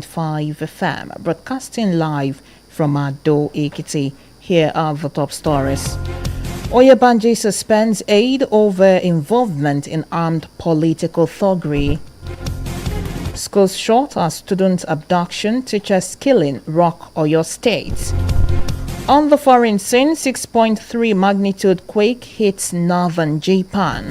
5 FM, broadcasting live from ADO-EKITI. Here are the top stories. Oyebanji suspends aid over involvement in armed political thuggery. Schools short as student abduction, teachers killing rock Oyo State. On the foreign scene, 6.3 magnitude quake hits northern Japan.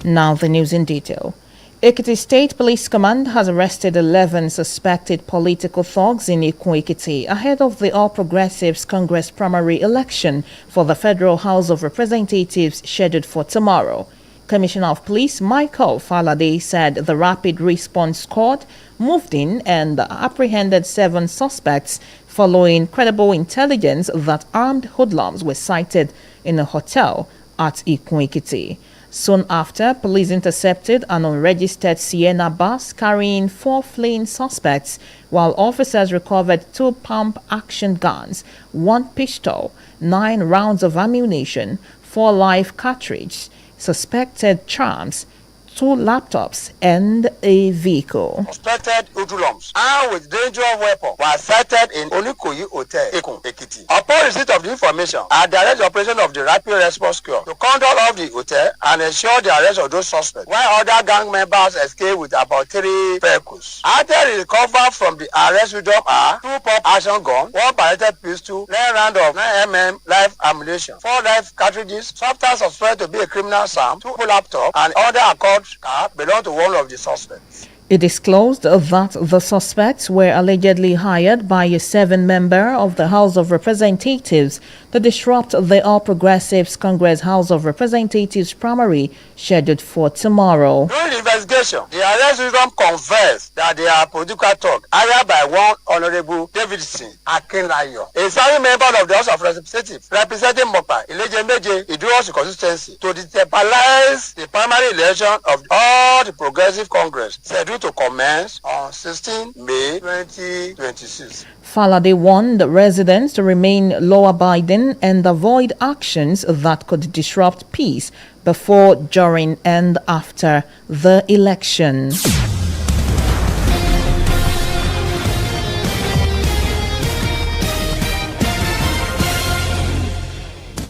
Now the news in detail. Ekiti State Police Command has arrested 11 suspected political thugs in Ekiti ahead of the All Progressives Congress primary election for the Federal House of Representatives scheduled for tomorrow. Commissioner of Police Michael Falade said the Rapid Response Squad moved in and apprehended 7 suspects following credible intelligence that armed hoodlums were sighted in a hotel at Ekiti. Soon after, police intercepted an unregistered Sienna bus carrying 4 fleeing suspects, while officers recovered 2 pump-action guns, 1 pistol, 9 rounds of ammunition, 4 live cartridges, suspected charms, 2 laptops, and a vehicle. Suspected hoodlums armed with dangerous weapons were sighted in Onikoyi Hotel, Ekiti. Upon receipt of the information, I direct the operation of the Rapid Response Squad to conduct off the hotel and ensure the arrest of those suspects, while other gang members escaped with about 3 vehicles. After recovered from the arrest with them are 2 pump-action guns, 1 barrel pistol, 9 rounds of 9mm live ammunition, 4 live cartridges, substance suspected to be a criminal arm, 2 laptops, and other accord car belonged to one of the suspects. It disclosed that the suspects were allegedly hired by a 7-member of the House of Representatives to disrupt the All Progressives Congress House of Representatives primary scheduled for tomorrow. During the investigation, the arrest victim confessed that they are political thugs hired by one Honorable Davidson Akinlayo, a serving member of the House of Representatives representing Mopa, Ilejemeje, Idurosi constituency, to destabilize the primary election of all the Progressive Congress scheduled to commence on 16 May 2026. Falade warned residents to remain law-abiding and avoid actions that could disrupt peace before, during, and after the election.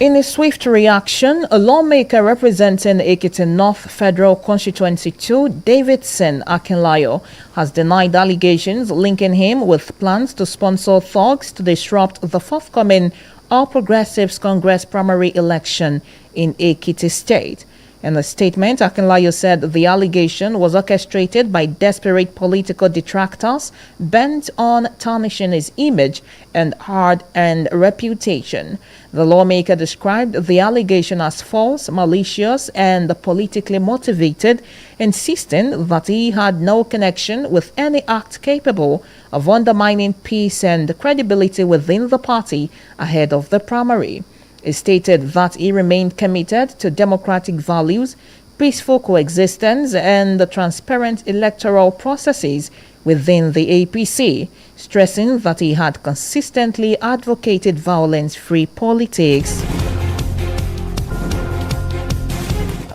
In a swift reaction, a lawmaker representing Ekiti North Federal Constituency 2, Davidson Akinlayo, has denied allegations linking him with plans to sponsor thugs to disrupt the forthcoming All Progressives Congress primary election in Ekiti State. In a statement, Akinlayo said the allegation was orchestrated by desperate political detractors bent on tarnishing his image and hard-earned reputation. The lawmaker described the allegation as false, malicious, and politically motivated, insisting that he had no connection with any act capable of undermining peace and credibility within the party ahead of the primary. He stated that he remained committed to democratic values, peaceful coexistence, and the transparent electoral processes within the APC, stressing that he had consistently advocated violence-free politics.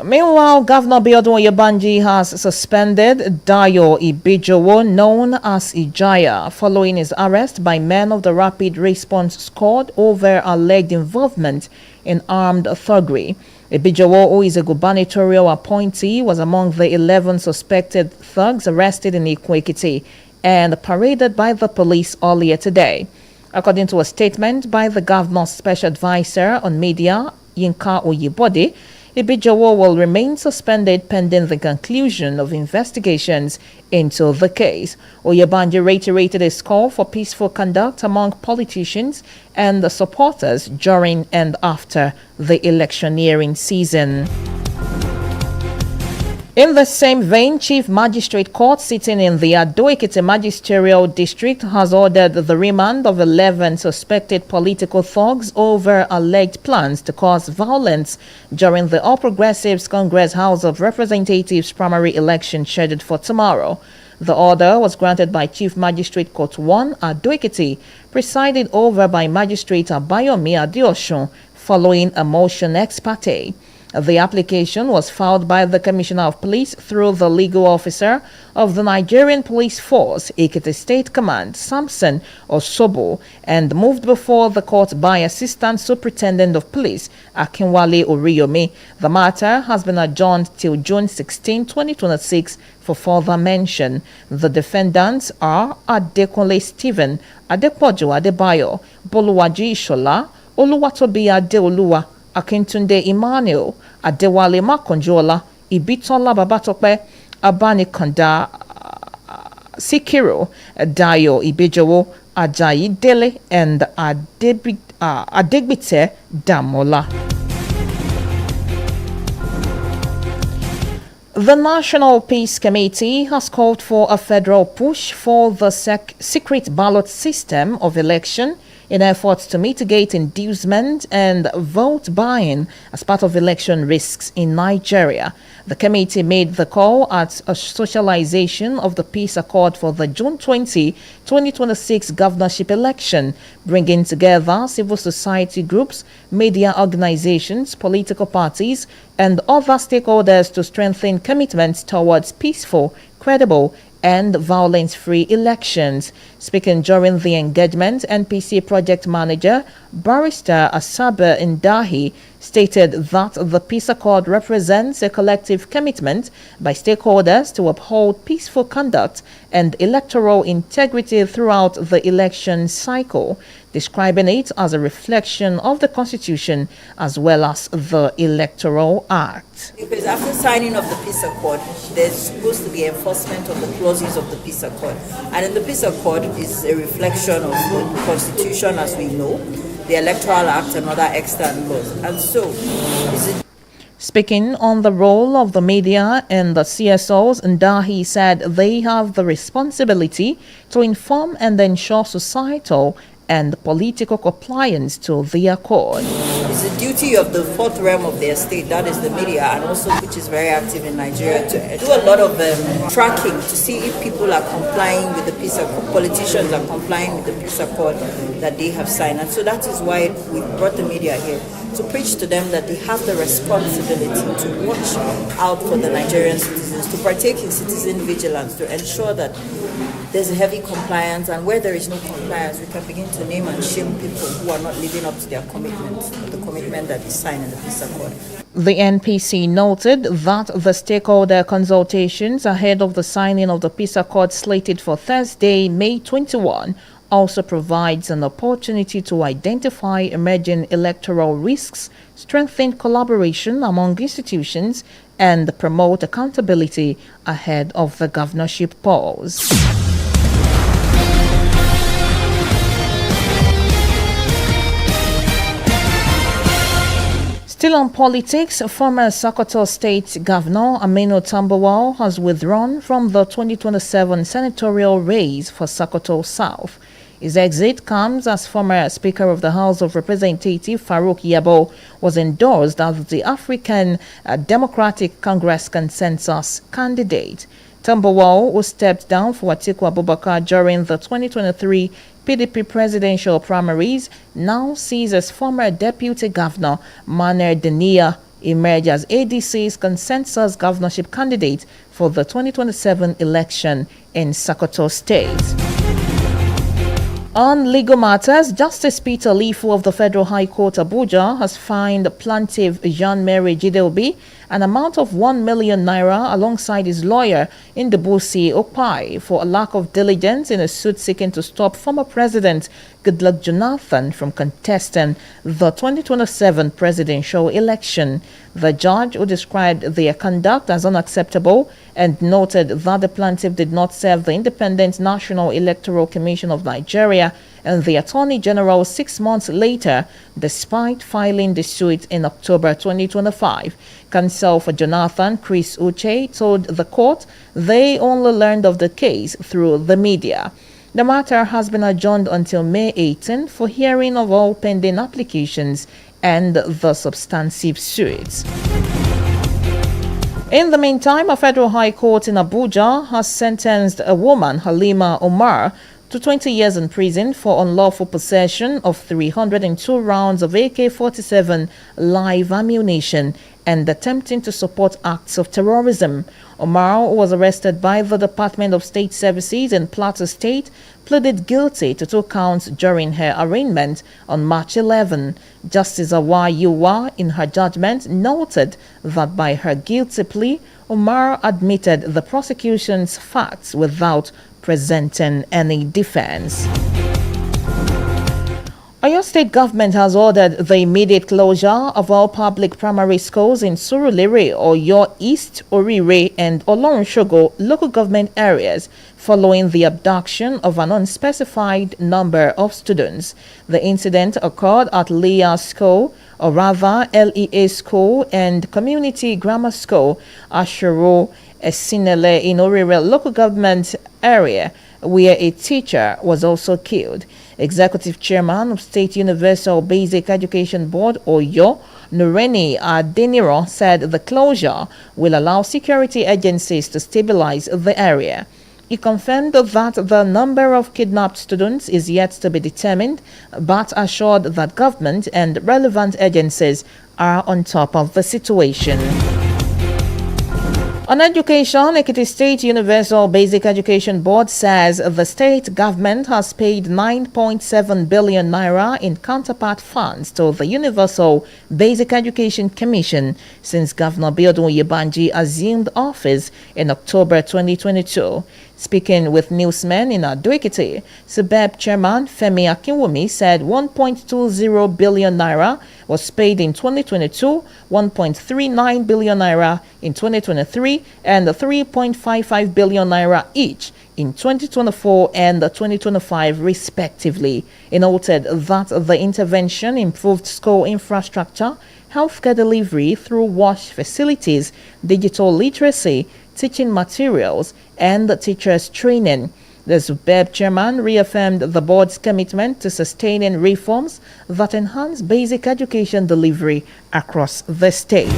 Meanwhile, Governor Biodun Oyebanji has suspended Dayo Ibijowo, known as Ijaya, following his arrest by men of the Rapid Response Squad over alleged involvement in armed thuggery. Ibijowo, who is a gubernatorial appointee, was among the 11 suspected thugs arrested in Ekiti and paraded by the police earlier today. According to a statement by the governor's special advisor on media, Yinka Oyibode, Ibijowo will remain suspended pending the conclusion of investigations into the case. Oyebanji reiterated his call for peaceful conduct among politicians and the supporters during and after the electioneering season. In the same vein, Chief Magistrate Court sitting in the ADO-EKITI Magisterial District has ordered the remand of 11 suspected political thugs over alleged plans to cause violence during the All Progressives Congress House of Representatives primary election scheduled for tomorrow. The order was granted by Chief Magistrate Court 1 ADO-EKITI, presided over by Magistrate Abayomi Adeosun, following a motion ex parte. The application was filed by the Commissioner of Police through the legal officer of the Nigerian Police Force, Ekiti State Command, Samson Osobo, and moved before the court by Assistant Superintendent of Police, Akinwale Oriyomi. The matter has been adjourned till June 16, 2026 for further mention. The defendants are Adekunle Stephen, Adepojo Adebayo, Boluwaji Ishola, Oluwatobi Adeoluwa, Akintunde Emmanuel, Adewale Makonjola, Ibitola Babatope, Abanikonda Sikiro, Dayo Ibejowo, Ajayi Dele, and Adegbite Damola. The National Peace Committee has called for a federal push for the secret ballot system of election in efforts to mitigate inducement and vote buying as part of election risks in Nigeria. The committee made the call at a socialization of the peace accord for the June 20, 2026 governorship election, bringing together civil society groups, media organizations, political parties, and other stakeholders to strengthen commitments towards peaceful, credible, and violence-free elections. Speaking during the engagement, NPC project manager Barrister Asabe Ndahi stated that the peace accord represents a collective commitment by stakeholders to uphold peaceful conduct and electoral integrity throughout the election cycle, describing it as a reflection of the Constitution as well as the Electoral Act. Because after signing of the peace accord, there's supposed to be enforcement of the clauses of the peace accord. And in the peace accord is a reflection of the Constitution as we know, the Electoral Act and other extant laws. And so, speaking on the role of the media and the CSOs, Ndahi said they have the responsibility to inform and ensure societal and political compliance to the accord. It's the duty of the fourth realm of the state, that is the media, and also which is very active in Nigeria, to do a lot of tracking to see if people are complying with the peace accord, politicians are complying with the peace accord that they have signed. And so that is why we brought the media here, to preach to them that they have the responsibility to watch out for the Nigerian citizens, to partake in citizen vigilance, to ensure that there's a heavy compliance, and where there is no compliance, we can begin to name and shame people who are not living up to their commitments, the commitment that is signed in the peace accord. The NPC noted that the stakeholder consultations ahead of the signing of the peace accord slated for Thursday, May 21, also provides an opportunity to identify emerging electoral risks, strengthen collaboration among institutions, and promote accountability ahead of the governorship polls. Still on politics, former Sokoto State Governor Aminu Tambuwal has withdrawn from the 2027 senatorial race for Sokoto South. His exit comes as former Speaker of the House of Representatives Farouk Yabo was endorsed as the African Democratic Congress consensus candidate. Tambuwal, who stepped down for Atiku Abubakar during the 2023 PDP presidential primaries, now sees as former Deputy Governor Maner Denia emerge as ADC's consensus governorship candidate for the 2027 election in Sokoto State. On legal matters, Justice Peter Lifu of the Federal High Court Abuja has fined plaintiff Jean-Mary Jideobi an amount of 1 million naira alongside his lawyer Ndubuisi Okpai for a lack of diligence in a suit seeking to stop former President Goodluck Jonathan from contesting the 2027 presidential election. The judge, who described their conduct as unacceptable and noted that the plaintiff did not serve the Independent National Electoral Commission of Nigeria and the Attorney General 6 months later, despite filing the suit in October 2025. Counsel for Jonathan, Chris Uche, told the court they only learned of the case through the media. The matter has been adjourned until May 18 for hearing of all pending applications and the substantive suits. In the meantime, a federal high court in Abuja has sentenced a woman, Halima Omar, to 20 years in prison for unlawful possession of 302 rounds of AK-47 live ammunition and attempting to support acts of terrorism. Omar was arrested by the Department of State Services in Plateau State, pleaded guilty to 2 counts during her arraignment on March 11. Justice Awa Yuwa, in her judgment, noted that by her guilty plea, Omar admitted the prosecution's facts without presenting any defense. Oyo State government has ordered the immediate closure of all public primary schools in Surulere, Oyo East, Orire, and Olorunshogo local government areas following the abduction of an unspecified number of students. The incident occurred at Leah School, or rather LEA School, and Community Grammar School, Ashuru Esinele, in Orire local government area, where a teacher was also killed. Executive Chairman of State Universal Basic Education Board, Oyo, Nureni Adeniro, said the closure will allow security agencies to stabilize the area. He confirmed that the number of kidnapped students is yet to be determined, but assured that government and relevant agencies are on top of the situation. On education, Ekiti State Universal Basic Education Board says the state government has paid 9.7 billion naira in counterpart funds to the Universal Basic Education Commission since Governor Biodun Yebanji assumed office in October 2022. Speaking with newsmen in ADO-EKITI, SUBEB Chairman Femi Akinwumi said 1.20 billion naira was paid in 2022, 1.39 billion naira in 2023, and 3.55 billion naira each in 2024 and 2025 respectively. He noted that the intervention improved school infrastructure, healthcare delivery through wash facilities, digital literacy, teaching materials, and teachers training. The SUBEB chairman reaffirmed the board's commitment to sustaining reforms that enhance basic education delivery across the state.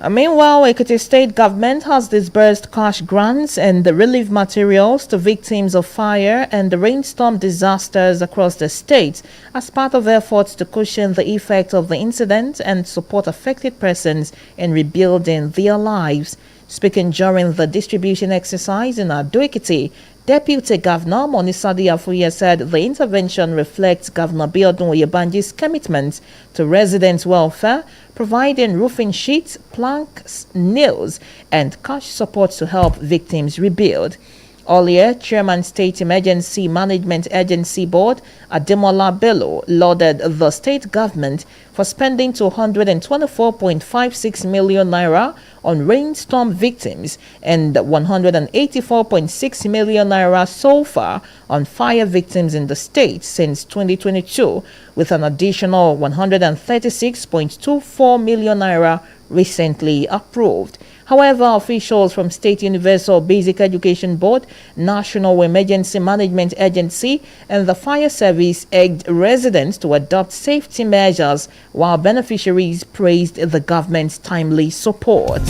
Meanwhile, Ekiti State government has disbursed cash grants and relief materials to victims of fire and rainstorm disasters across the state as part of efforts to cushion the effect of the incident and support affected persons in rebuilding their lives. Speaking during the distribution exercise in ADO-EKITI, Deputy Governor Monisadi Afuye said the intervention reflects Governor Biodun Yebanji's commitment to residents' welfare, providing roofing sheets, planks, nails, and cash support to help victims rebuild. Earlier, Chairman State Emergency Management Agency Board Ademola Bello lauded the state government for spending 224.56 million naira on rainstorm victims and 184.6 million naira so far on fire victims in the state since 2022, with an additional 136.24 million naira recently approved. However, officials from State Universal Basic Education Board, National Emergency Management Agency, and the Fire Service urged residents to adopt safety measures, while beneficiaries praised the government's timely support.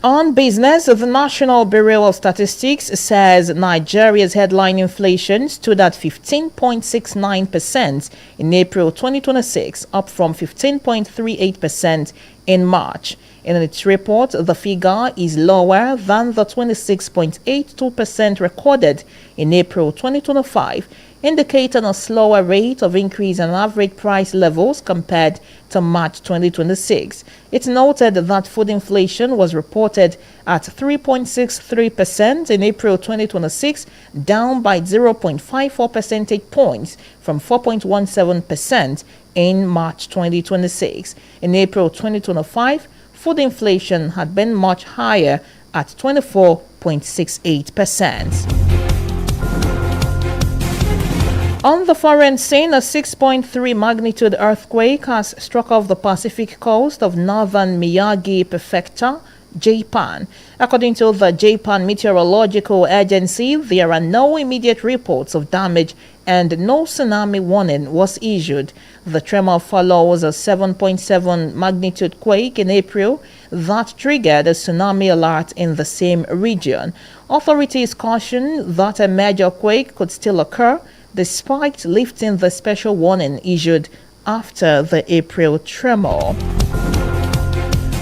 On business, the National Bureau of Statistics says Nigeria's headline inflation stood at 15.69% in April 2026, up from 15.38% in March. In its report, the figure is lower than the 26.82% recorded in April 2025, indicating a slower rate of increase in average price levels compared to March 2026. It noted that food inflation was reported at 3.63% in April 2026, down by 0.54 percentage points from 4.17% in March 2026. In April 2025, food inflation had been much higher at 24.68%. On the foreign scene, a 6.3 magnitude earthquake has struck off the Pacific coast of northern Miyagi Prefecture, Japan. According to the Japan Meteorological Agency, there are no immediate reports of damage and no tsunami warning was issued. The tremor follows a 7.7 magnitude quake in April that triggered a tsunami alert in the same region. Authorities caution that a major quake could still occur despite lifting the special warning issued after the April tremor.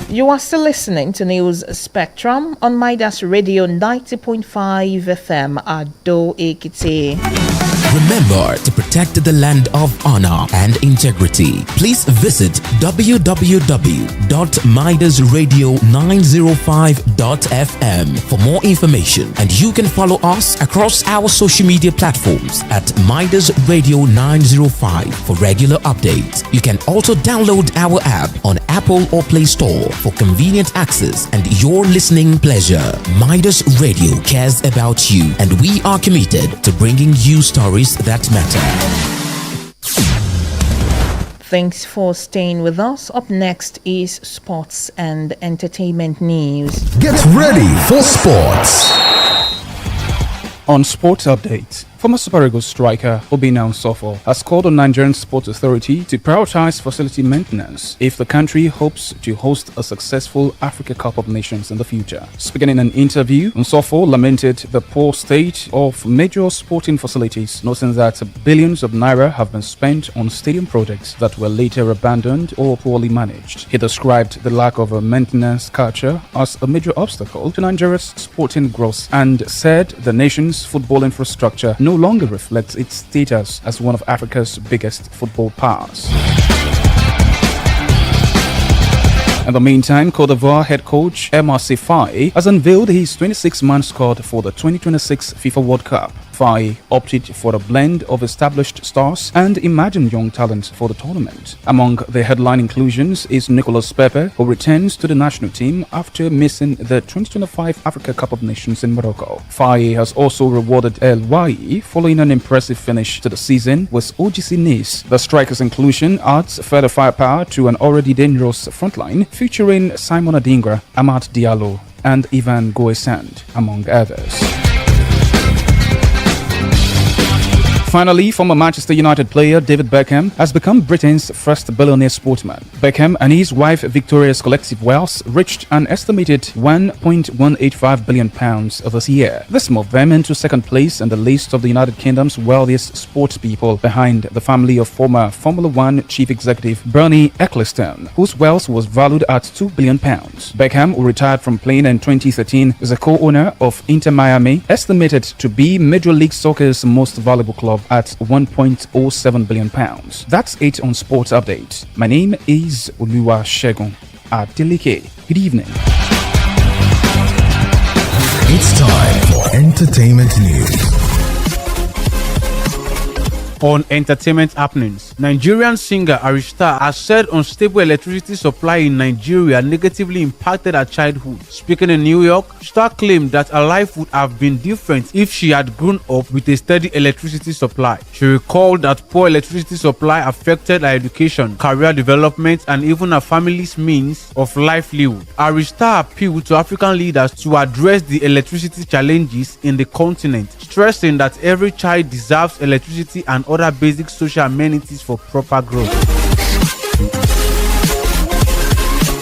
You are still listening to News Spectrum on Midas Radio 90.5 FM ADO-EKITI. Remember to protect the land of honor and integrity. Please visit www.midasradio905.fm for more information, and you can follow us across our social media platforms at Midas Radio 905 for regular updates. You can also download our app on Apple or Play Store for convenient access and your listening pleasure. Midas Radio cares about you, and we are committed to bringing you stories that matter. Thanks for staying with us. Up next is sports and entertainment news. Get ready for sports. On Sports Update, former Super Eagles striker Obinna Nsofo has called on Nigerian Sports Authority to prioritize facility maintenance if the country hopes to host a successful Africa Cup of Nations in the future. Speaking in an interview, Nsofo lamented the poor state of major sporting facilities, noting that billions of naira have been spent on stadium projects that were later abandoned or poorly managed. He described the lack of a maintenance culture as a major obstacle to Nigeria's sporting growth and said the nation's football infrastructure no longer reflects its status as one of Africa's biggest football powers. In the meantime, Cote d'Ivoire head coach MRC Faye has unveiled his 26-man squad for the 2026 FIFA World Cup. Faye opted for a blend of established stars and imagined young talents for the tournament. Among the headline inclusions is Nicolas Pepe, who returns to the national team after missing the 2025 Africa Cup of Nations in Morocco. Faye has also rewarded El Wai following an impressive finish to the season with OGC Nice. The striker's inclusion adds further firepower to an already dangerous frontline featuring Simon Adingra, Amad Diallo, and Ivan Goesand, among others. Finally, former Manchester United player David Beckham has become Britain's first billionaire sportsman. Beckham and his wife Victoria's collective wealth reached an estimated £1.185 billion this year. This moved them into second place in the list of the United Kingdom's wealthiest sports people, behind the family of former Formula One chief executive Bernie Ecclestone, whose wealth was valued at £2 billion. Beckham, who retired from playing in 2013, is a co-owner of Inter Miami, estimated to be Major League Soccer's most valuable club at £1.07 billion. That's it on Sports Update. My name is Oluwasegun Adeleke. Good evening. It's time for entertainment news. On entertainment happenings, Nigerian singer Arista has said unstable electricity supply in Nigeria negatively impacted her childhood. Speaking in New York, Star claimed that her life would have been different if she had grown up with a steady electricity supply. She recalled that poor electricity supply affected her education, career development, and even her family's means of livelihood. Arista appealed to African leaders to address the electricity challenges in the continent, stressing that every child deserves electricity and other basic social amenities for proper growth.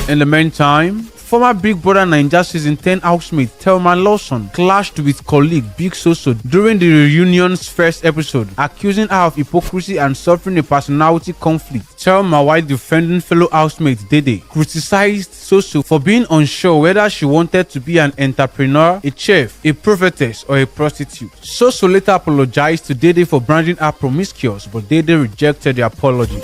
In the meantime, former Big Brother Naija Season 10 housemate Thelma Lawson clashed with colleague Big Soso during the reunion's first episode, accusing her of hypocrisy and suffering a personality conflict. Thelma, while defending fellow housemate Dede, criticized Soso for being unsure whether she wanted to be an entrepreneur, a chef, a prophetess, or a prostitute. Soso later apologized to Dede for branding her promiscuous, but Dede rejected the apology.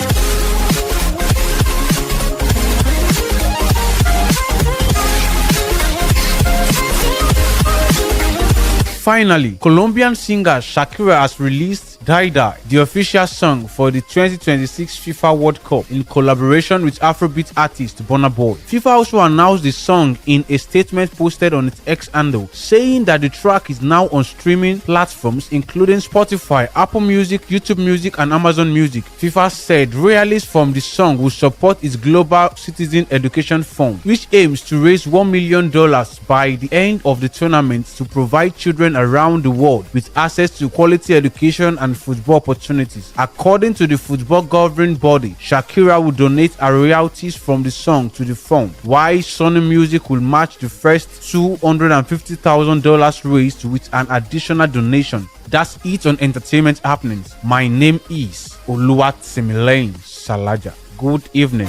Finally, Colombian singer Shakira has released Die Die, the official song for the 2026 FIFA World Cup in collaboration with Afrobeat artist Burna Boy. FIFA also announced the song in a statement posted on its X handle, saying that the track is now on streaming platforms including Spotify, Apple Music, YouTube Music, and Amazon Music. FIFA said royalties from the song will support its Global Citizen Education Fund, which aims to raise $1 million by the end of the tournament to provide children around the world with access to quality education and with football opportunities. According to the football governing body, Shakira will donate her royalties from the song to the fund, while Sony Music will match the first $250,000 raised with an additional donation. That's it on entertainment happenings. My name is Oluwatimileyin Salaja. Good evening.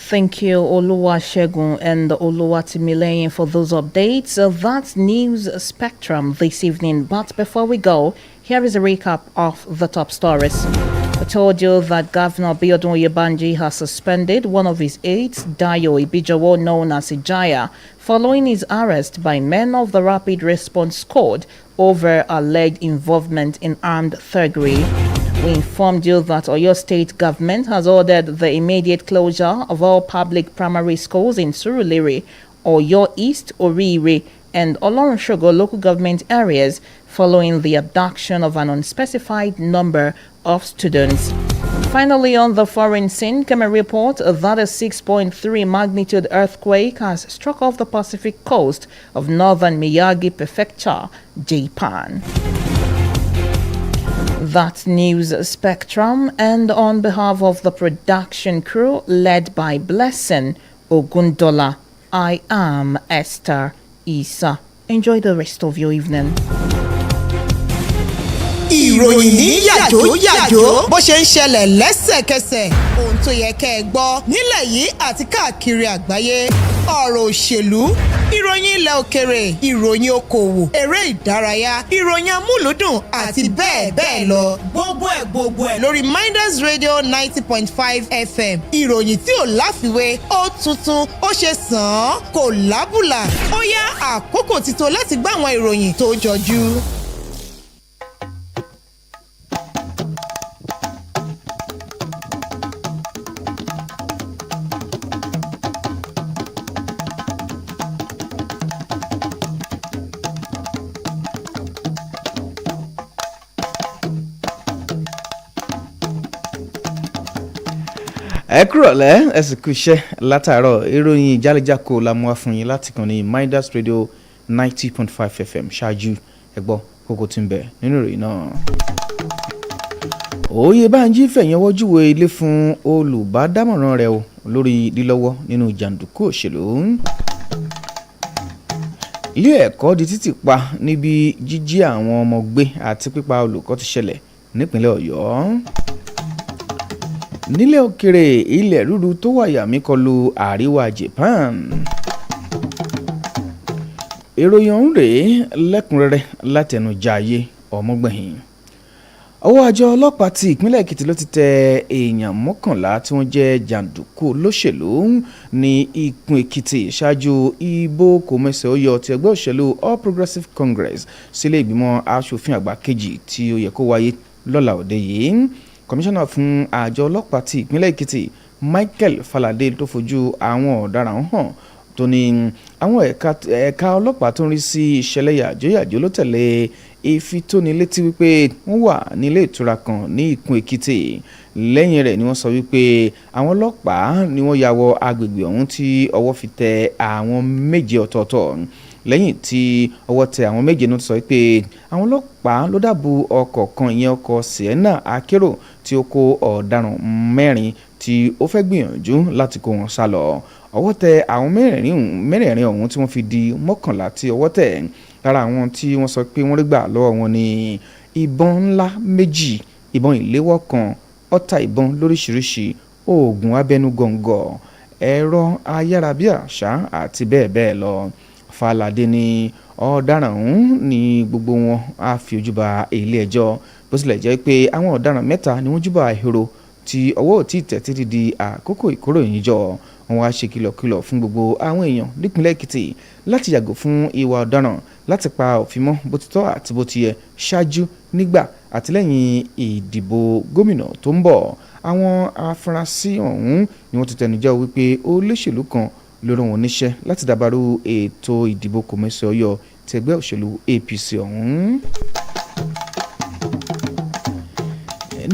Thank you, Oluwasegun and Oluwatimileyin, for those updates. That's News Spectrum this evening. But before we go, here is a recap of the top stories. I told you that Governor Biodun Oyebanji has suspended one of his aides, Dayo Ibijowo, known as Ijaya, following his arrest by men of the Rapid Response Squad over alleged involvement in armed thuggery. We informed you that Oyo State government has ordered the immediate closure of all public primary schools in Surulere, Oyo East, Orire, and Olorunshogo local government areas following the abduction of an unspecified number of students. Finally, on the foreign scene, came a report that a 6.3 magnitude earthquake has struck off the Pacific coast of northern Miyagi Prefecture, Japan. That's News Spectrum, and on behalf of the production crew led by Blessing Ogundola, I am Esther Isah. Enjoy the rest of your evening. Ìròyìn ní yàjó bó ṣe ń ṣẹlẹ̀ lẹ́sẹ̀kẹsẹ̀, ohun tó yẹ kẹ́ ẹ gbọ́ nílẹ̀ yìí àti káàkiri àgbáyé, ọ̀rọ̀ òṣèlú, ìròyìn ilẹ̀ òkèrè, ìròyìn okòwò, eré ìdárayá, ìròyìn amúlùúdùn àti bẹ́ẹ̀ bẹ́ẹ̀ lọ. Gbogbo ẹ̀ lórí Midas Radio 90.5 FM. Ìròyìn tí ò láfiwé, ó tuntun, ó ṣe sàn án, kò lábùlà. Ó yá àkókò ti tó láti gbọ́ àwọn ìròyìn tó jọjú. ẹ kúrọ̀lẹ́ ẹ sì kú iṣẹ́ látàárọ̀. ìròyìn Jale Jako la mú wá fún yín láti kàn ní Midas Radio 90.5 FM. ṣáájú ẹ gbọ́ kókó tí ń bẹ nínú ìròyìn náà. Oyèbánjí fẹ̀yìnwọ́ júwe ilé fún olùbádámọ̀ràn rẹ̀ o lórí lílọ́wọ́ nínú jàǹdùkú òṣèlú. ilé ẹ̀kọ́ di títì pa níbi jíjí àwọn ọmọ gbé àti pípa olùkọ́ ti ṣẹlẹ̀ nípínlẹ̀ Ọ̀yọ́. nílẹ̀ òkèrè ilẹ̀ rúru tó wàyà mí kọlu àríwá Japan. ìròyìn ọ̀hún rèé lẹ́kùnrẹ́rẹ́ látẹnu JAYE ọmọgbẹ̀hìn. ọwọ́ àjọ ọlọ́pàá ti ìpínlẹ̀ Èkìtì ló ti tẹ èèyàn 11 tí wọ́n jẹ́ jàǹdùkú olóṣèlú ní ìpín Èkìtì ṣáájú ìbò kòmẹ́sẹ̀ ọyọ ti ẹgbẹ́ òṣèlú All Progressives Congress sílé ìgbìmọ̀ aṣòfin àgbà kejì tí ó yẹ kó wáyé lọ́la òde yìí. Kọmíṣánná fún àjọ ọlọ́pàá ti ìpínlẹ̀ Èkìtì Michael Falade tó fojú àwọn ọ̀daràn hàn tó ní àwọn ẹ̀ka ọlọ́pàá tó ń rí sí ìṣẹ̀lẹ̀ yàjóyàjó ló tẹ̀lé ìfitónilétí wípé wọ́n wà nílé ìtura kan ní ìpín Èkìtì. lẹ́yìn rẹ̀ ni wọ́n sọ wípé àwọn ọlọ́pàá ni wọ́n ya wọ agbègbè ọ̀hún tí ọwọ́ fi tẹ àwọn 7 ọ̀tọ̀ọ̀tọ̀. lẹ́yìn tí ọwọ́ tẹ àwọn 7 náà sọ pé àwọn ọlọ́pàá ló dábù ọkọ̀ kan, ìyẹn ọkọ̀ Sienna akérò tí ó kó ọ̀daràn 4 tí ó fẹ́ gbìyànjú láti kó wọn sá lọ. ọwọ́ tẹ àwọn mẹ́rẹ̀ẹ̀rin ọ̀hún tí wọ́n fi di 11 tí ọwọ́ tẹ̀. lára àwọn tí wọ́n sọ pé wọ́n rí gbà lọ́wọ́ wọn ni ìbọn ńlá 2, ìbọn ìléwọ́ 1, ọta ìbọn lóríṣiríṣi, oògùn abẹnugọ̀ngọ̀, ẹ̀rọ ayárabíàṣá àti bẹ́ẹ̀ bẹ́ẹ̀ lọ. Falade ní ọ̀daràn ọ̀hún ní gbogbo wọn á fi ojú ba ilé ẹjọ́, bó tilẹ̀ jẹ́ pé àwọn ọ̀daràn 3 ni wọ́n júbà ìhòòrò tí ọwọ́ ò tí tẹ̀ títí di àkókò ìkóròyìn jọ. wọ́n wá ṣe kìlọ̀kìlọ̀ fún gbogbo àwọn èèyàn nípínlẹ̀ Èkìtì láti yàgò fún ìwà ọ̀daràn, láti pa òfin mọ́ bó ti tọ́ àti bó ti yẹ ṣáájú, nígbà àti lẹ́yìn ìdìbò gómìnà tó ń bọ̀. àwọn afurasí ọ̀hún ni wọ́n ti tẹnujẹ́ wípé olóṣèlú kan ló rán wọn níṣẹ́ láti dàbàrú ètò ìdìbò kòmẹ́sẹ̀ ọyọ ti ẹgbẹ́ òṣèlú APC ọ̀hún.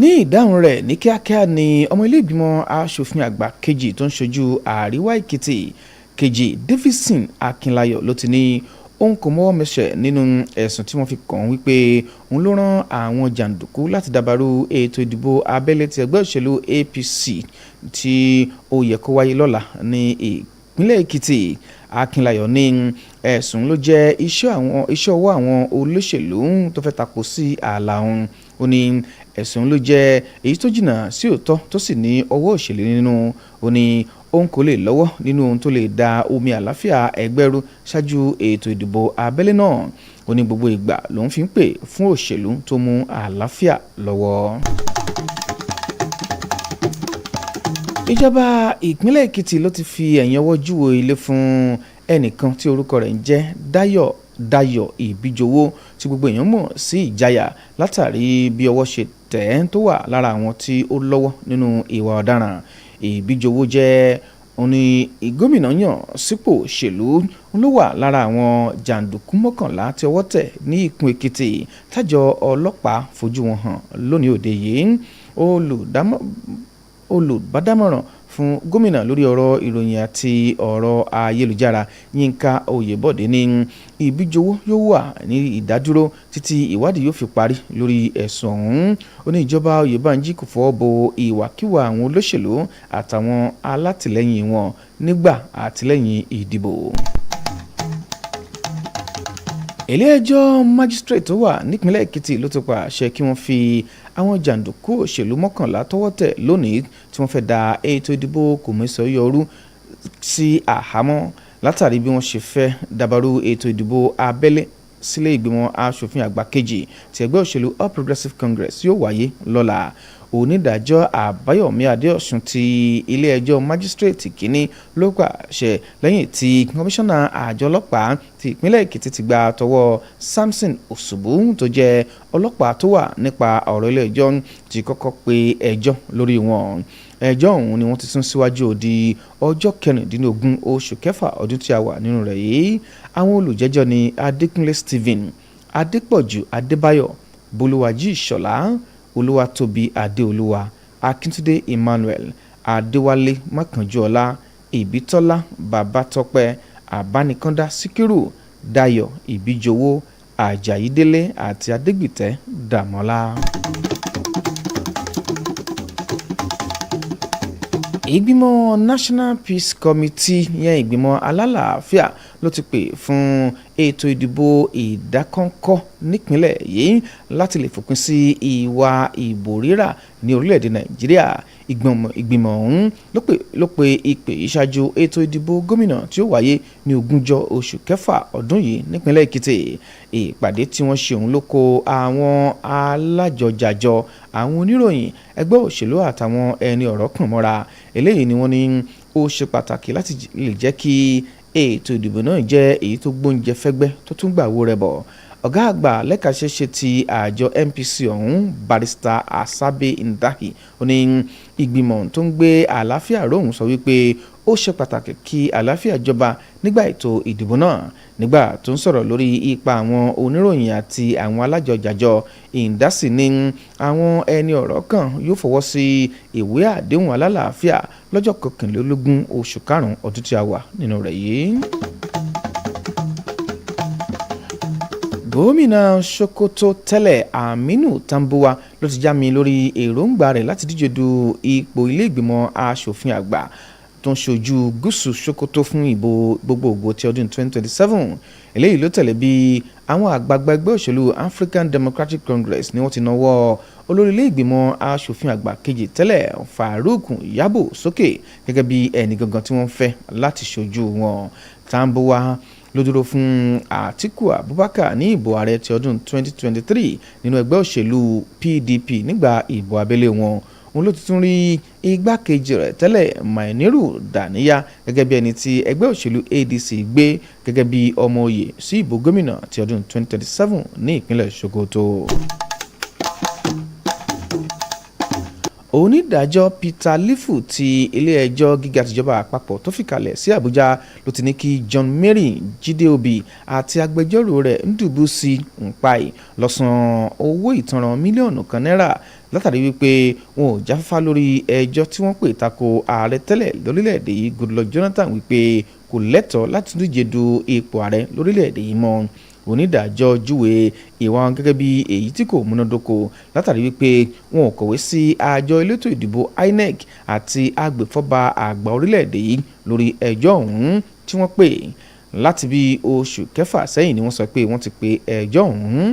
ní ìdáhùn rẹ̀ ní kíákíá ni ọmọ ilé ìgbìmọ̀ aṣòfin àgbà kejì tó ń ṣojú àríwá Èkìtì kejì Davidson Akínláyọ̀ ló ti ní òun kò mọ́wọ́ mẹsẹ̀ nínú ẹ̀sùn tí wọ́n fi kàn án wípé òun ló rán àwọn jàǹdùkú láti dàbàrú ètò ìdìbò abẹ́lé ti ẹgbẹ́ òṣèlú APC tí ó yẹ kó wáyé lọ́la ní ìpínlẹ̀ Èkìtì. Akínláyọ̀ ní ẹ̀sùn ló jẹ́ iṣẹ́ ọwọ́ àwọn olóṣèlú tó fẹ́ tako sí ààlà òun. Ó ní ẹ̀sùn ló jẹ́ èyí tó jìnnà sí òótọ́ tó sì ní ọwọ́ òṣèlú nínú. Ó ní òun kò lè lọ́wọ́ nínú ohun tó lè da omi àlàáfíà ẹgbẹ́ rú ṣáájú ètò ìdìbò abẹ́lé náà. Ó ní gbogbo ìgbà lòun fi ń pè fún òṣèlú tó mú àlàáfíà lọ́wọ́. Ìjọba ìpínlẹ̀ Èkìtì ló ti fi ẹ̀yìn ọwọ́ júwe ilé fún ẹnìkan tí orúkọ rẹ̀ ń jẹ́ Dayọ̀ Ìbíjowó tí gbogbo èèyàn mọ̀ sí Ìjayà látàrí bí ọwọ́ ṣe tẹ̀ ẹ́ tó wà lára àwọn tí ó lọ́wọ́ nínú ìwà ọ̀daràn. Ìbíjowó jẹ́ òní gómìnà yàn sípò òṣèlú ló wà lára àwọn jàǹdùkú 11 tí ọwọ́ tẹ̀ ní ìpín Èkìtì tájọ ọlọ́pàá fojú wọn hàn lónìí òde yìí. Olùbádámọ̀ràn fún gómìnà lórí ọ̀rọ̀ ìròyìn àti ọ̀rọ̀ ayélujára Yínká Oyèbọ̀dé ní Ìbíjowó yóò wà ní ìdádúró títí ìwádìí yóò fi parí lórí ẹ̀sùn ọ̀hún. Ó ní ìjọba Oyèbánjí kò fọwọ́ bo ìwàkiwà àwọn olóṣèlú àtàwọn alátìlẹ́yìn wọn nígbà àtìlẹ́yìn ìdìbò. Ilé-ẹjọ́ májísírèètì tó wà nípínlẹ̀ Èkìtì ló ti pàṣẹ kí wọ́n fi àwọn jàǹdùkú òṣèlú 11 tọ́wọ́ tẹ̀ lónìí tí wọ́n fẹ́ da ètò ìdìbò kòmẹ́sọ̀yọrú sí àhámọ́ látàrí bí wọ́n ṣe fẹ́ dàbàrú ètò ìdìbò abẹ́lé sílé ìgbìmọ̀ aṣòfin àgbà kejì tí ẹgbẹ́ òṣèlú All Progressives Congress yóò wáyé lọ́la. Onídàájọ́ Àbáyọ̀mí Adéọ̀sùn ti ilé-ẹjọ́ májísírèètì kínní ló pàṣẹ lẹ́yìn tí kọmíṣánná àjọ ọlọ́pàá ti ìpínlẹ̀ Èkìtì ti gba tọwọ́ Samson Òṣùbù tó jẹ́ ọlọ́pàá tó wà nípa ọ̀rọ̀ ilé-ẹjọ́ ti kọ́kọ́ pe ẹjọ́ lórí wọn. Ẹjọ́ ọ̀hún ni wọ́n ti sún síwájú di ọjọ́ 16 oṣù kẹfà ọdún tí a wà nínú rẹ̀ yìí. Àwọn olùjẹ́jọ́ ni Adékúnlé Stephen, Adépọ̀jù Adébáyọ̀, Bolúwàjí Ìṣọ̀lá, Olúwatóbi Adéolúwa, Akíntúndé Emmanuel, Adéwálé Mákànjúọlá, Ìbítọ́lá Babátọ́pẹ́, Àbánikọ́ndá Síkírù, Dayọ̀ Ìbíjowó, Àjàyídélé àti Adégbìtẹ́ Dàmọ́lá. Ìgbìmọ̀ National Peace Committee yẹn ìgbìmọ̀ alálàáfíà ló ti pè fún ètò ìdìbò ìdákọ́ńkọ́ nípínlẹ̀ yìí láti lè fòpin sí ìwà ìbò rírà ní orílẹ̀-èdè Nàìjíríà. Ìgbìmọ̀ ọ̀hún ló pe ìpè ìṣáájú ètò ìdìbò gómìnà tí ó wáyé ní 20 oṣù kẹfà ọdún yìí nípínlẹ̀ Èkìtì. Ìpàdé tí wọ́n ṣe òun ló kó àwọn alájọjàjọ, àwọn oníròyìn, ẹgbẹ́ òṣèlú àtàwọn ẹni ọ̀rọ̀ kàn mọ́ra. Eléyìí ni wọ́n ní ó ṣe pàtàkì láti lè jẹ́ kí ètò ìdìbò náà jẹ́ èyí tó gbóúnjẹ fẹ́gbẹ́ tó tún gbàwó rẹ̀ bọ̀. Ọ̀gá àgbà lẹ́ka ṣẹṣẹ ti àjọ NPC ọ̀hún Barrister Asabe Ndahi ó ní ìgbìmọ̀ tó ń gbé àlàáfíà róhùn sọ wípé ó ṣe pàtàkì kí àlàáfíà jọba nígbà ètò ìdìbò náà. Nígbà tó ń sọ̀rọ̀ lórí ipa àwọn oníròyìn àti àwọn alájọjàjọ, Ndasi ní àwọn ẹni ọ̀rọ̀ kan yóò fọwọ́ sí ìwé àdéhùn alálàáfíà lọ́jọ́ 21 oṣù karùn-ún ọdún tí a wà nínú rẹ̀ yìí. Gómìnà Sokoto tẹ́lẹ̀ Aminu Tambuwa ló ti já mi lórí èròǹgbà rẹ̀ láti díje du ipò ilé ìgbìmọ̀ aṣòfin àgbà tó ń ṣojú gúúsù Sokoto fún ìbò gbogbogbò ti ọdún 2027. Eléyìí ló tẹ̀lé bí àwọn àgbààgbà ẹgbẹ́ òṣèlú African Democratic Congress ni wọ́n ti nawọ́ olórí ilé ìgbìmọ̀ aṣòfin àgbà kejì tẹ́lẹ̀ Farouk Yabo sókè gẹ́gẹ́ bí ẹni gangan tí wọ́n fẹ́ láti ṣojú wọn. Tambuwa ló dúró fún Àtíkù Abubakar ní ìbò ààrẹ ti ọdún 2023 nínú ẹgbẹ́ òṣèlú PDP nígbà ìbò abẹ́lé wọn. Òun ló ti tún rí igbákejì rẹ̀ tẹ́lẹ̀ Mainiru Daniya gẹ́gẹ́ bí ẹni tí ẹgbẹ́ òṣèlú ADC gbé gẹ́gẹ́ bí ọmọ oyè sí ìbò gómìnà ti ọdún 2027 ní ìpínlẹ̀ Sokoto. Onídàájọ́ Peter Lifu ti ilé-ẹjọ́ gíga tìjọba àpapọ̀ tó fìkàlẹ̀ sí Àbújá ló ti ní kí John Mary Jídé Òbí àti agbẹjọ́rò rẹ̀ Ndúbùsì Npai lọ san owó ìtanràn mílíọ̀nù kan náírà látàrí wípé wọn ò jáfáfá lórí ẹjọ́ tí wọ́n pè tako ààrẹ tẹ́lẹ̀ lórílẹ̀‐èdè yìí Goodluck Jonathan wípé kò lẹ́tọ̀ọ́ láti díje du ipò ààrẹ lórílẹ̀‐èdè yìí mọ́. Onídàájọ́ júwe ìwà wọn gẹ́gẹ́ bí èyí tí kò múnádóko látàrí wípé wọn ò kọ̀wé sí àjọ elétò ìdìbò INEC àti agbèfọ́ba àgbà orílẹ̀‐èdè yìí lórí ẹjọ́ ọ̀hún tí wọ́n pè. Láti bí oṣù kẹfà sẹ́yìn ni wọ́n sọ pé wọ́n ti pe ẹjọ́ ọ̀hún.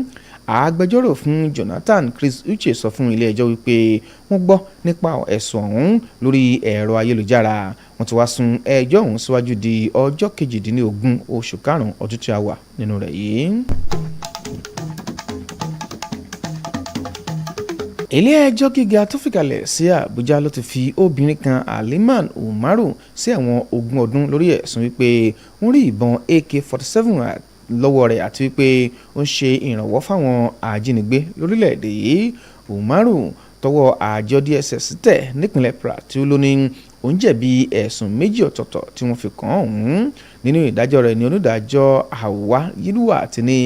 Agbẹjọ́rò fún Jonathan Chris Uche sọ fún ilé ẹjọ́ wípé wọ́n gbọ́ nípa ẹ̀sùn ọ̀hún lórí ẹ̀rọ ayélujára. Wọ́n ti wá sún ẹjọ́ ọ̀hún síwájú di ọjọ́ 18 oṣù karùn-ún ọdún tí a wà nínú rẹ̀ yìí. Ilé ẹjọ́ gíga tó fìkàlẹ̀ sí Àbújá ló ti fi obìnrin kan Aliman Umaru sí ẹ̀wọ̀n 20 ọdún lórí ẹ̀sùn wípé wọ́n rí ìbọn AK-47 lọ́wọ́ rẹ̀ àti wípé ó ń ṣe ìrànwọ́ fáwọn ajínigbé lórílẹ̀‐èdè yìí. Umaru tọwọ́ àjọ DSS tẹ̀ nípínlẹ̀ Plateau ló ní òun jẹ̀bi ẹ̀sùn méjì ọ̀tọ̀ọ̀tọ̀ tí wọ́n fi kàn án ọ̀hún. Nínú ìdájọ́ rẹ̀ ni onídàájọ́ Hawa Yiruwa ti ní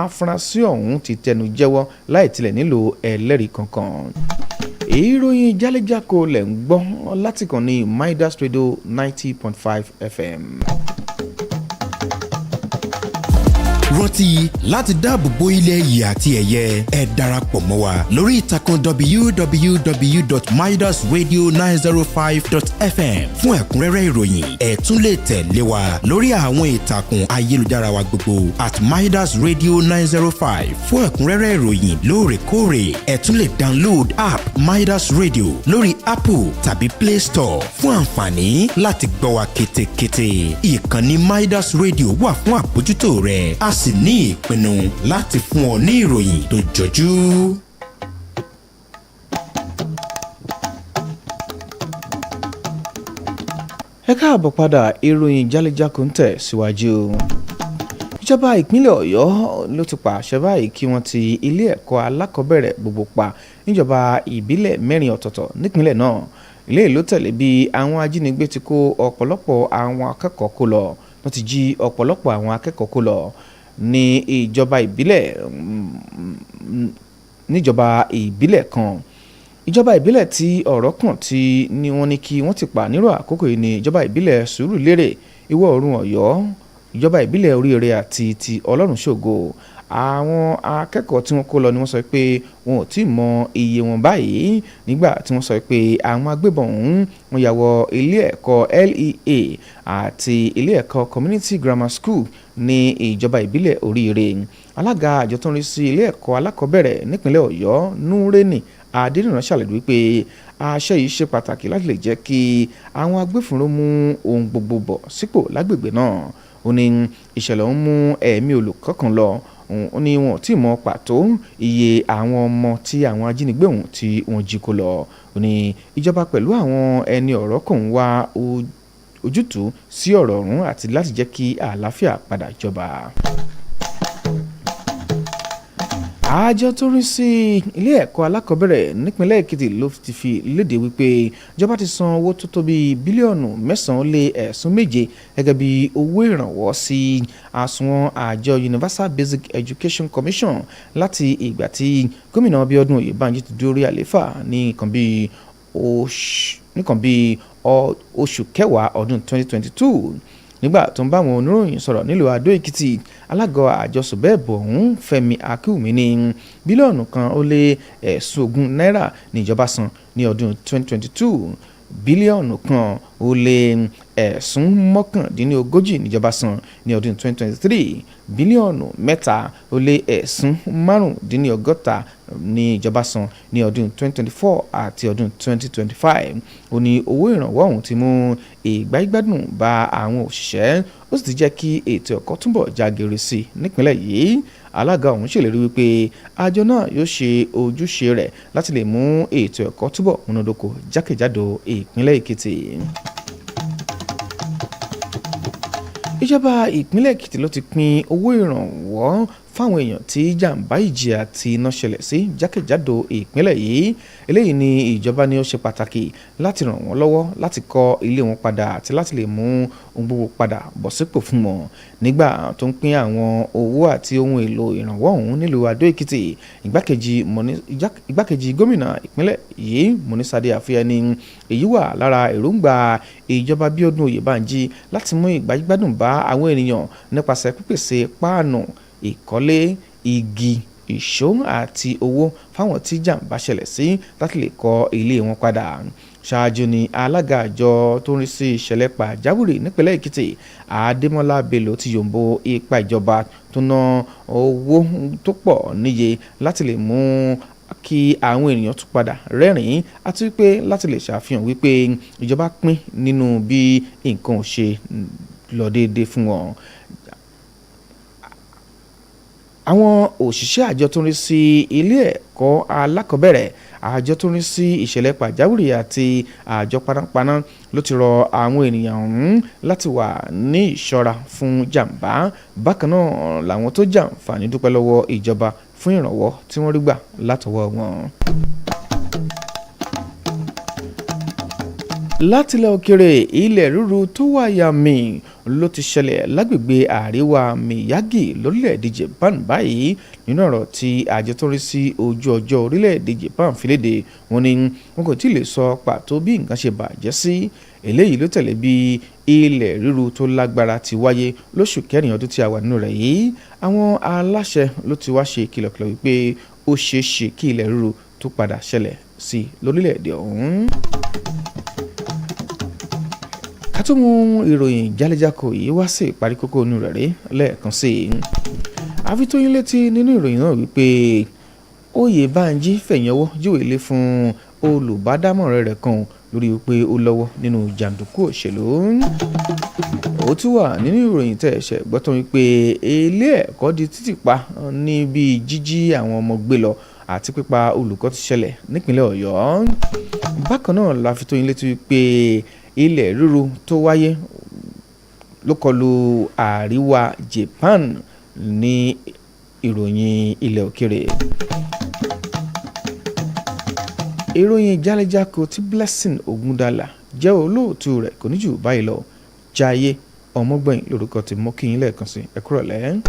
afurasí ọ̀hún ti tẹnu jẹ́wọ́ láì tilẹ̀ nílò ẹlẹ́rìí kankan. Ìròyìn Jale Jako lẹ̀ ń gbọ́ láti kàn ní Midas Radio 90.5 FM. rántí láti dáàbò bo ilẹ̀ yìí àti ẹ̀yẹ ẹ darapọ̀ mọ́ wa lórí ìtàkùn www.midasradio905.fm fún ẹ̀kúnrẹ́rẹ́ ìròyìn ẹ tún lè tẹ̀lé wa lórí àwọn ìtàkùn ayélujára wa gbogbo @midasradio905 fún ẹ̀kúnrẹ́rẹ́ ìròyìn lóòrèkóòrè ẹ tún lè download app Midas Radio lórí Apple tàbí Play Store fún àǹfààní láti gbọ́ wa kétékété. Ìkànnì Midas Radio wà fún àbójútó rẹ a sì ní ìpinnu láti fún ọ ní ìròyìn tó jọjú. Ẹ káàbọ̀ padà, ìròyìn Jale Jako ń tẹ̀ síwájú. Ìjọba ìpínlẹ̀ Ọ̀yọ́ ló ti pàṣẹ báyìí kí wọ́n ti ilé ẹ̀kọ́ alákọ̀ọ́bẹ̀rẹ̀ gbogbo pa níjọba ìbílẹ̀ 4 ọ̀tọ̀ọ̀tọ̀ nípínlẹ̀ náà. Ilé ìlú tẹ̀lé bí àwọn ajínigbé ti kó ọ̀pọ̀lọpọ̀ àwọn akẹ́kọ̀ọ́ kó lọ. Wọ́n ti jí ọ̀pọ̀lọpọ̀ àwọn akẹ́kọ̀ọ́ kó lọ ní ìjọba ìbílẹ̀ kan. Ìjọba ìbílẹ̀ tí ọ̀rọ̀ kàn tí ni wọ́n ní kí wọ́n ti pa nírò àkókò yìí ní ìjọba ìbílẹ̀ Sùúrùlérè, Ìwọ̀ Oòrùn Ọ̀yọ́, ìjọba ìbílẹ̀ Oríire àti ti Ọlọ́run ṣògo. Àwọn akẹ́kọ̀ọ́ tí wọ́n kó lọ ni wọ́n sọ pé wọn ò tí ì mọ iye wọn báyìí nígbà tí wọ́n sọ pé àwọn agbébọn ọ̀hún wọ́n ya wọ ilé ẹ̀kọ́ LEA àti ilé ẹ̀kọ́ Community Grammar School ní ìjọba ìbílẹ̀ Oríire. Alága àjọ tó ń rí sí ilé ẹ̀kọ́ alákọ̀ọ́bẹ̀rẹ̀ nípínlẹ̀ Ọ̀yọ́ Núrẹ́nì Adédìran ṣàlàyé wípé àṣẹ yìí ṣe pàtàkì láti lè jẹ́ kí àwọn agbófinró mú ohun gbogbo bọ̀ sípò lágbègbè náà. Ó ní ìṣẹ̀lẹ̀ ń mú ẹ̀mí olùkọ́ kan lọ. Ó ní wọn ò tí ì mọ pàtó iye àwọn ọmọ tí àwọn ajínigbé ọ̀hún tí wọ́n jí kó lọ. Ó ní ìjọba pẹ̀lú àwọn ẹni ọ̀rọ̀ kan wá ojútùú sí ọ̀rọ̀ ọ̀hún àti láti jẹ́ kí àlàáfíà padà jọba. Àjọ tó rí sí ilé ẹ̀kọ́ alákọ̀ọ́bẹ̀rẹ̀ nípínlẹ̀ Èkìtì ló ti fi léde wípé ìjọba ti san owó tó tó bí bílíọ̀nù 9.7 gẹ́gẹ́ bí owó ìrànwọ́ sí àsùnwọ̀n àjọ Universal Basic Education Commission láti ìgbà tí gómìnà Abíọ́dún Oyèbánjí ti dórí àlééfà ní nǹkan bí oṣù kẹwàá ọdún 2022. Nígbà tó ń bá àwọn oníròyìn sọ̀rọ̀ nílùú ADO-EKITI, alága àjọ sùbẹ́ẹ̀bù ọ̀hún Fẹ́mi Akínwùmí ní bílíọ̀nù kan ó lé $20 náírà ní ìjọba san ní ọdún 2022. Bílíọ̀nù kan ó lé $39 níjọba san ní ọdún 2023. Bílíọ̀nù 3 ó lé $65 ní ìjọba san ní ọdún 2024 àti ọdún 2025. Ó ní owó ìrànwọ́ ọ̀hún ti mú ìgbáyégbádùn bá àwọn òṣìṣẹ́, ó sì ti jẹ́ kí ètò ẹ̀kọ́ túbọ̀ jágere sí nípínlẹ̀ yìí. Alága ọ̀hún ṣèlérí wípé àjọ náà yóò ṣe ojúṣe rẹ̀ láti lè mú ètò ẹ̀kọ́ túbọ̀ múnádóko jákèjádò ìpínlẹ̀ Èkìtì. Ìjọba ìpínlẹ̀ Èkìtì ló ti pín owó ìrànwọ́ fáwọn èèyàn tí jàǹbá ìjì àti iná ṣẹlẹ̀ sí jákèjádò ìpínlẹ̀ yìí. Eléyìí ni ìjọba ní ó ṣe pàtàkì láti ràn wọ́n lọ́wọ́ láti kọ́ ilé wọn padà àti láti lè mú ohun gbogbo padà bọ̀ sípò fún wọn. Nígbà tó ń pín àwọn owó àti ohun èlò ìrànwọ́ ọ̀hún nílùú Adó-Èkìtì, igbákejì gómìnà ìpínlẹ̀ yìí Monísádé Àfíẹ́ni èyí wà lára èròǹgbà ìjọba Bíọ́dún Oyèbánjí láti mú ìgbáyégbádùn bá àwọn ènìyàn nípasẹ̀ pípèsè páànù ìkọ́lé, igi, ìṣó àti owó fáwọn tí jàǹbá ṣẹlẹ̀ sí láti lè kọ́ ilé wọn padà. Ṣáájú ni alága àjọ tó ń rí sí ìṣẹ̀lẹ̀ pàjáwìrì nípínlẹ̀ Èkìtì Adémọ́lá Bello ti yòǹbo ipa ìjọba tó ná owó tó pọ̀ níye láti lè mú kí àwọn ènìyàn tún padà rẹ́rìn-ín àti wípé láti lè ṣàfihàn wípé ìjọba pín nínú bí nǹkan ò ṣe lọ déédéé fún wọn. Àwọn òṣìṣẹ́ àjọ tó ń rí sí ilé ẹ̀kọ́ alákọ̀ọ́bẹ̀rẹ̀, àjọ tó ń rí sí ìṣẹ̀lẹ̀ pàjáwìrì àti àjọ panápaná ló ti rọ àwọn ènìyàn ọ̀hún láti wà ní ìṣọ́ra fún jàǹbá. Bákan náà làwọn tó jàǹfààní dúpẹ́ lọ́wọ́ ìjọba fún ìrànwọ́ tí wọ́n rí gbà látọwọ́ wọn. Látilẹ̀ òkèrè, ilẹ̀ rúru tó wáyà mì ló ti ṣẹlẹ̀ lágbègbè àríwá Miyagi lórílẹ̀‐èdè Japan báyìí. Nínú ọ̀rọ̀ tí àjọ tó rí sí ojú ọjọ́ orílẹ̀‐èdè Japan fi léde, wọ́n ní wọn kò tí ì lè sọ pàtó bí nǹkan ṣe bàjẹ́ sí. Eléyìí ló tẹ̀lé bí ilẹ̀ rúru tó lágbára ti wáyé lóṣù kẹrin ọdún tí a wà nínú rẹ̀ yìí. Àwọn aláṣẹ ló ti wá ṣe kìlọ̀kìlọ̀ wípé ó ṣeé ṣe kí ilẹ̀ rúru tó padà ṣẹlẹ̀ sí lórílẹ̀‐èdè ọ̀hún. Ká tó mú ìròyìn Jale Jako yìí wá sí ìparí kókó inú rẹ̀ rí lẹ́ẹ̀kan sí i. Àfitóyin létí nínú ìròyìn náà wípé Oyèbánjí fẹ̀yìnwọ́ jíwèé lé fún olùbádámọ̀ràn rẹ̀ kan lórí wípé ó lọ́wọ́ nínú jàǹdùkú òṣèlú. Ó tún wà nínú ìròyìn tẹ̀ ṣẹ̀ gbọ́tọ̀ wípé ilé ẹ̀kọ́ di títì pa ní bí jíjí àwọn ọmọ gbé lọ àti pípa olùkọ́ ti ṣẹlẹ̀ nípínlẹ̀ Ọ̀yọ́. Bákan náà láfitóyin létí wípé ilẹ̀ rúru tó wáyé ló kọlu àríwá Japan ní ìròyìn ilẹ̀ òkèrè. Ìròyìn Jale Jako tí Blessing Ogundala jẹ́ olóòtú rẹ̀ kò ní jù báyìí lọ. Jayé Ọmọgbẹ̀yìn lórúkọ tí mo kí yín lẹ́ẹ̀kan sí ẹ kúrọ̀lẹ́.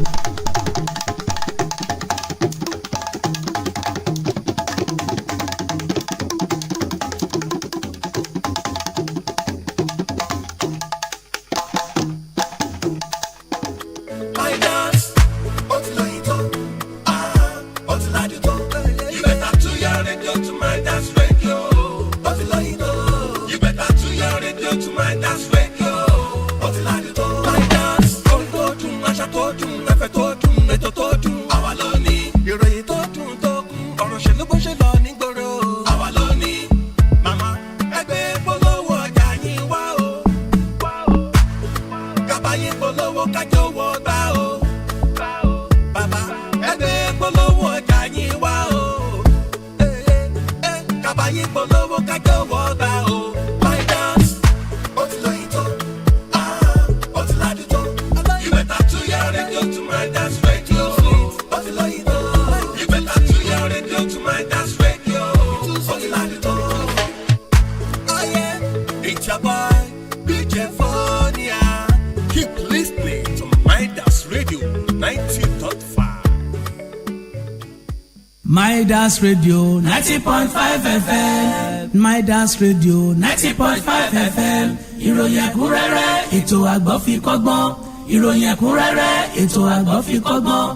Midas Radio 90.5 FM. Midas Radio 90.5 FM. Ìròyìn ẹ̀kúnrẹ́rẹ́ ètò àgbọ̀ fi kọ́gbọ́n. Ìròyìn ẹ̀kúnrẹ́rẹ́ ètò àgbọ̀ fi kọ́gbọ́n.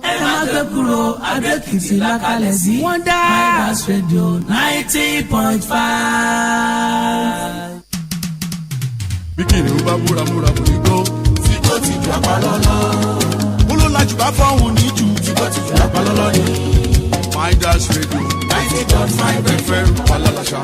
Ẹ má gbé kúrò Adó-Èkìtì lákàlẹ̀ sí. Midas Radio 90.5. Bíkìrì ń bá múramúra kò ní gbó. Tí kò ti ju apalọ́lọ́. Olólàjù bá fọ́hùn ní jù. Tí kò ti ju apalọ́lọ́ ni. Midas Radio 90.5 FM Wàlálàṣà.